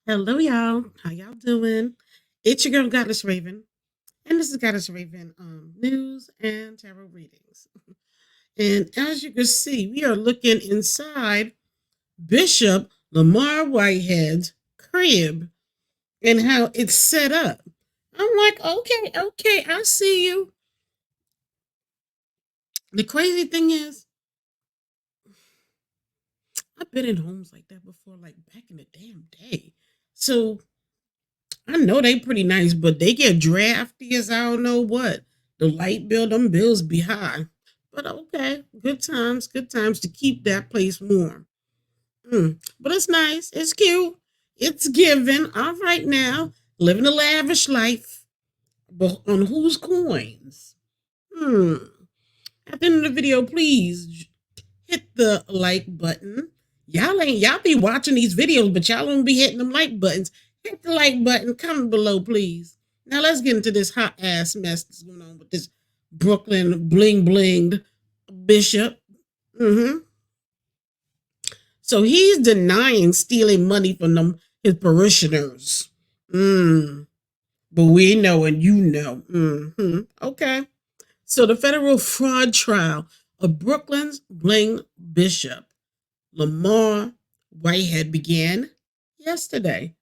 Hello, y'all. How y'all doing? It's your girl, Goddess Raven, and this is Goddess Raven news and tarot readings. And as you can see, we are looking inside Bishop Lamor Whitehead's crib and how it's set up. I'm like, okay, I see you. The crazy thing is, I've been in homes like that before, like back in the damn day. So I know they pretty nice, but they get drafty as I don't know what. The light bill, them bills be high. But okay, good times to keep that place warm. But it's nice, it's cute, it's giving. All right now, living a lavish life, but on whose coins? Hmm. At the end of the video, please hit the like button. Y'all be watching these videos, but y'all don't be hitting them like buttons. Hit the like button, comment below, please. Now let's get into this hot ass mess that's going on with this Brooklyn bling blinged bishop. So he's denying stealing money from his parishioners. But we know and you know. Okay. So the federal fraud trial of Brooklyn's bling bishop, Lamor Whitehead, began yesterday,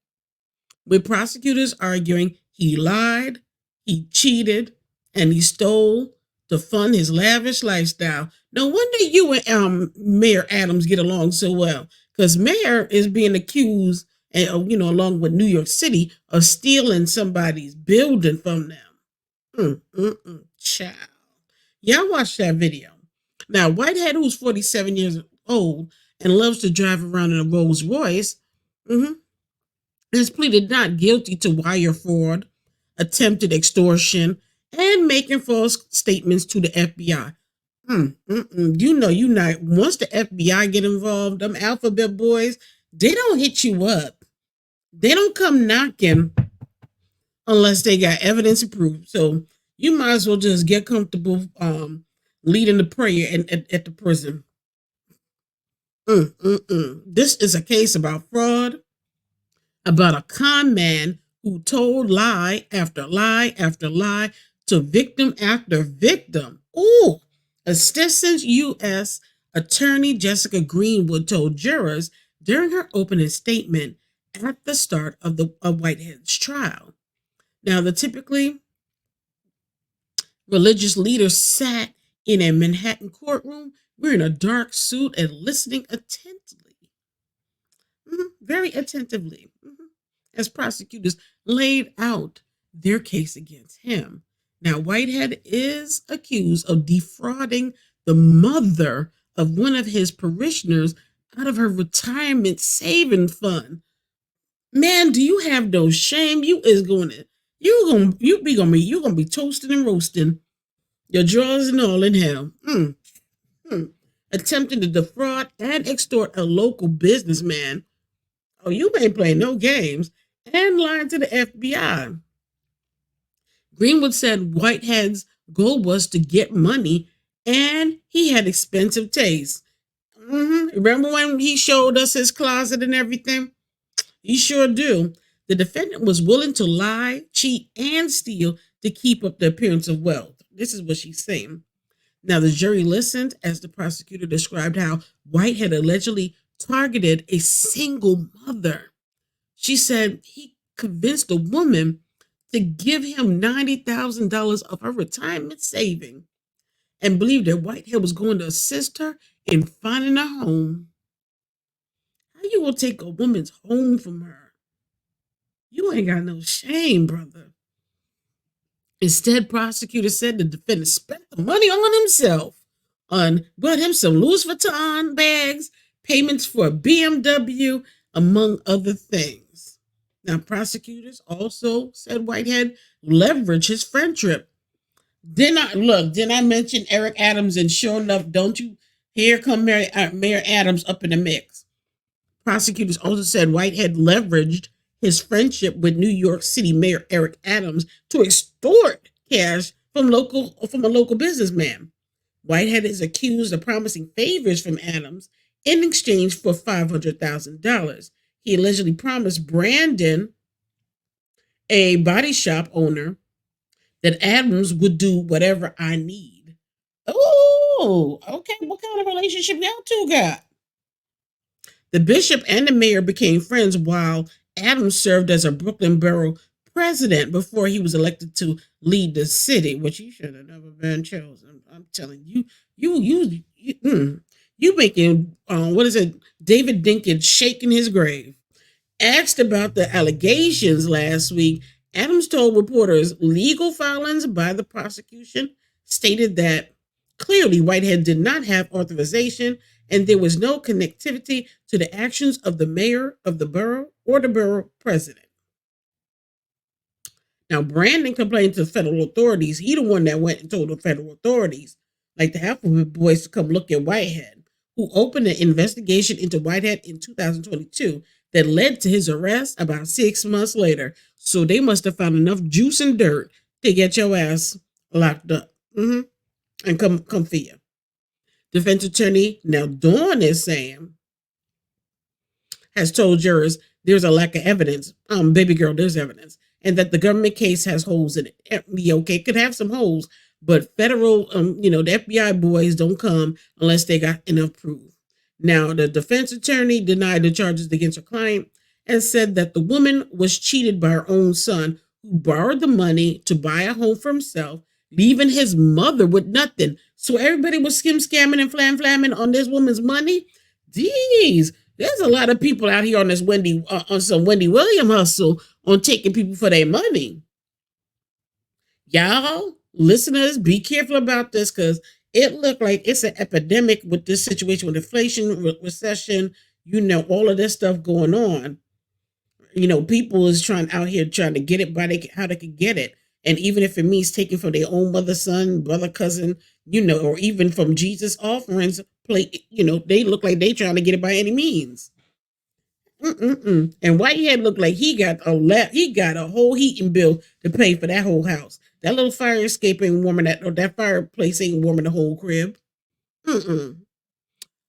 with prosecutors arguing he lied, he cheated, and he stole to fund his lavish lifestyle. No wonder you and Mayor Adams get along so well, because Mayor is being accused, and along with New York City, of stealing somebody's building from them. Child. Y'all watch that video. Now, Whitehead, who's 47 years old and loves to drive around in a Rolls-Royce, has pleaded not guilty to wire fraud, attempted extortion, and making false statements to the FBI. You not. Once the FBI get involved, them alphabet boys, they don't hit you up. They don't come knocking unless they got evidence to prove. So you might as well just get comfortable leading the prayer at the prison. This is a case about fraud, about a con man who told lie after lie after lie to victim after victim. Ooh, Assistant U.S. Attorney Jessica Greenwood told jurors during her opening statement at the start of Whitehead's trial. Now, the typically religious leader sat in a Manhattan courtroom wearing a dark suit and listening attentively, very attentively, as prosecutors laid out their case against him. Now, Whitehead is accused of defrauding the mother of one of his parishioners out of her retirement saving fund. Man, do you have no shame? You gonna be toasting and roasting, your drawers and all in hell. Attempting to defraud and extort a local businessman. Oh, you ain't playing no games. And lying to the FBI. Greenwood said Whitehead's goal was to get money, and he had expensive taste. Remember when he showed us his closet and everything? He sure do. The defendant was willing to lie, cheat, and steal to keep up the appearance of wealth. This is what she's saying. Now, the jury listened as the prosecutor described how Whitehead allegedly targeted a single mother. She said he convinced a woman to give him $90,000 of her retirement saving and believed that Whitehead was going to assist her in finding a home. How you gonna take a woman's home from her? You ain't got no shame, brother. Instead, prosecutors said the defendant spent the money on himself, bought him some Louis Vuitton bags, payments for a BMW, among other things. Now, prosecutors also said Whitehead leveraged his friendship. Didn't I mention Eric Adams? And sure enough, don't you? Here come Mayor Adams up in the mix. Prosecutors also said Whitehead leveraged his friendship with New York City Mayor Eric Adams to extort cash from a local businessman. Whitehead is accused of promising favors from Adams in exchange for $500,000. he allegedly promised Brandon, a body shop owner, that Adams would do whatever I need. Oh, okay. What kind of relationship y'all two got? The bishop and the mayor became friends while Adams served as a Brooklyn borough president before he was elected to lead the city, which he should have never been chosen. I'm telling you, you making what is it? David Dinkins shaking his grave. Asked about the allegations last week, Adams told reporters legal filings by the prosecution stated that clearly Whitehead did not have authorization and there was no connectivity to the actions of the mayor of the borough or the borough president. Now, Brandon complained to federal authorities. He the one that went and told the federal authorities, like the Alphabet Boys, to come look at Whitehead, who opened an investigation into Whitehead in 2022 that led to his arrest about 6 months later. So they must have found enough juice and dirt to get your ass locked up. And come for you. Defense attorney now Dawn is saying, has told jurors there's a lack of evidence. Baby girl, there's evidence. And that the government case has holes in it. Okay, it could have some holes, but federal, the FBI boys don't come unless they got enough proof. Now, the defense attorney denied the charges against her client and said that the woman was cheated by her own son, who borrowed the money to buy a home for himself, leaving his mother with nothing. So everybody was scamming and flamming on this woman's money. Jeez, there's a lot of people out here on this on some Wendy Williams hustle on taking people for their money. Y'all, listeners, be careful about this because it looked like it's an epidemic with this situation with inflation, recession, all of this stuff going on. People is out here trying to get it by how they can get it. And even if it means taking from their own mother, son, brother, cousin, or even from Jesus offerings, they look like they trying to get it by any means. And Whitehead looked like he got a whole heating bill to pay for that whole house. That little fire escape ain't warming that fireplace ain't warming the whole crib.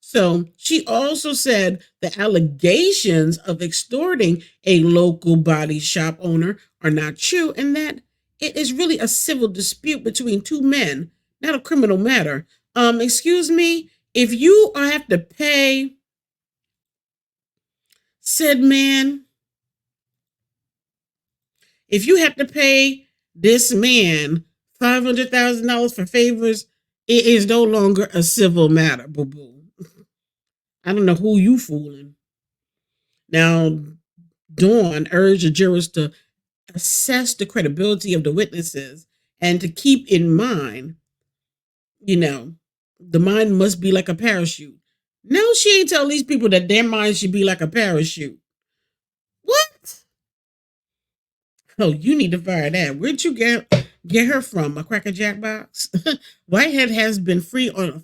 So she also said the allegations of extorting a local body shop owner are not true and that it is really a civil dispute between two men, not a criminal matter. Excuse me, if you have to pay said man, if you have to pay this man $500,000 for favors, it is no longer a civil matter, boo-boo. I don't know who you fooling. Now, Dawn urged the jurors to assess the credibility of the witnesses and to keep in mind, the mind must be like a parachute. No, she ain't telling these people that their mind should be like a parachute. What? Oh, you need to fire that. Where'd you get her from? A Cracker Jack box? Whitehead has been free on a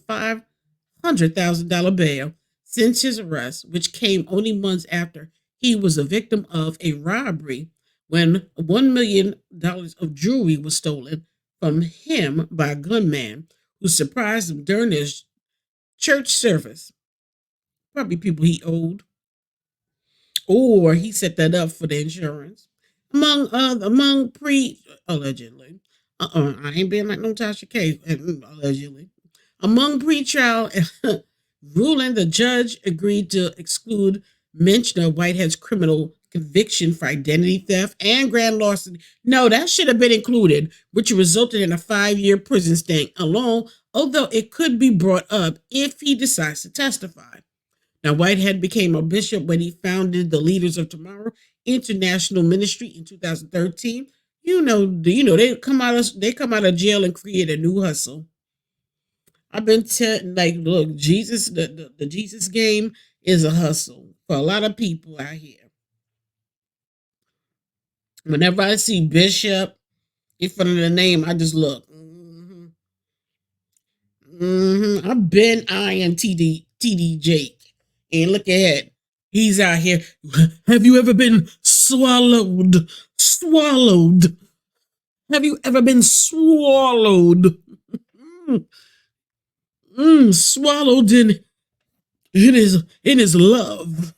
$500,000 bail since his arrest, which came only months after he was a victim of a robbery when $1 million of jewelry was stolen from him by a gunman who surprised him during his church service. Probably people he owed. Or he set that up for the insurance. Among allegedly. I ain't being like no Tasha K. Allegedly. Among pre-trial ruling, the judge agreed to exclude mention of Whitehead's criminal conviction for identity theft and grand larceny. No, that should have been included, which resulted in a 5-year prison stint alone, although it could be brought up if he decides to testify. Now, Whitehead became a bishop when he founded the Leaders of Tomorrow International Ministry in 2013. They come out of jail and create a new hustle. I've been telling, look, Jesus, the Jesus game is a hustle for a lot of people out here. Whenever I see Bishop in front of the name, I just look. I've been eyeing TD Jake. And look ahead. He's out here. Have you ever been swallowed? Swallowed. Have you ever been swallowed? Swallowed in his love.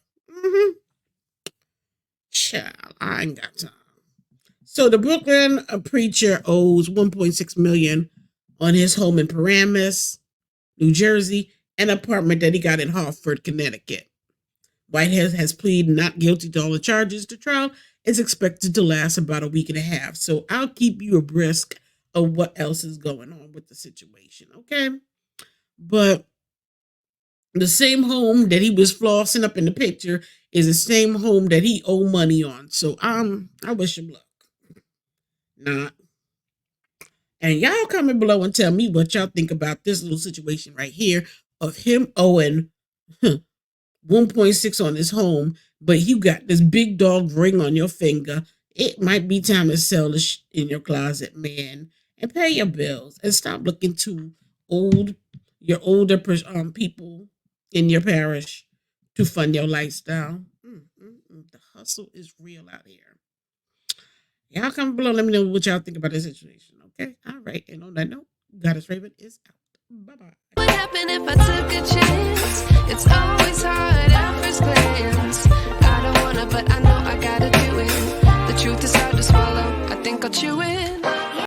Child, I ain't got time. So the Brooklyn preacher owes $1.6 million on his home in Paramus, New Jersey, an apartment that he got in Hartford, Connecticut. Whitehead has pleaded not guilty to all the charges. The trial is expected to last about a week and a half. So I'll keep you abreast of what else is going on with the situation, okay? But the same home that he was flossing up in the picture is the same home that he owed money on. So I wish him luck. Nah. And y'all comment below and tell me what y'all think about this little situation right here of him owing 1.6 on his home, but you got this big dog ring on your finger. It might be time to sell the in your closet, man, and pay your bills and stop looking to your older people in your parish to fund your lifestyle. The hustle is real out here. Y'all comment below. Let me know what y'all think about this situation. Okay. All right. And on that note, Goddess Raven is out. Bye-bye. What happened if I took a chance?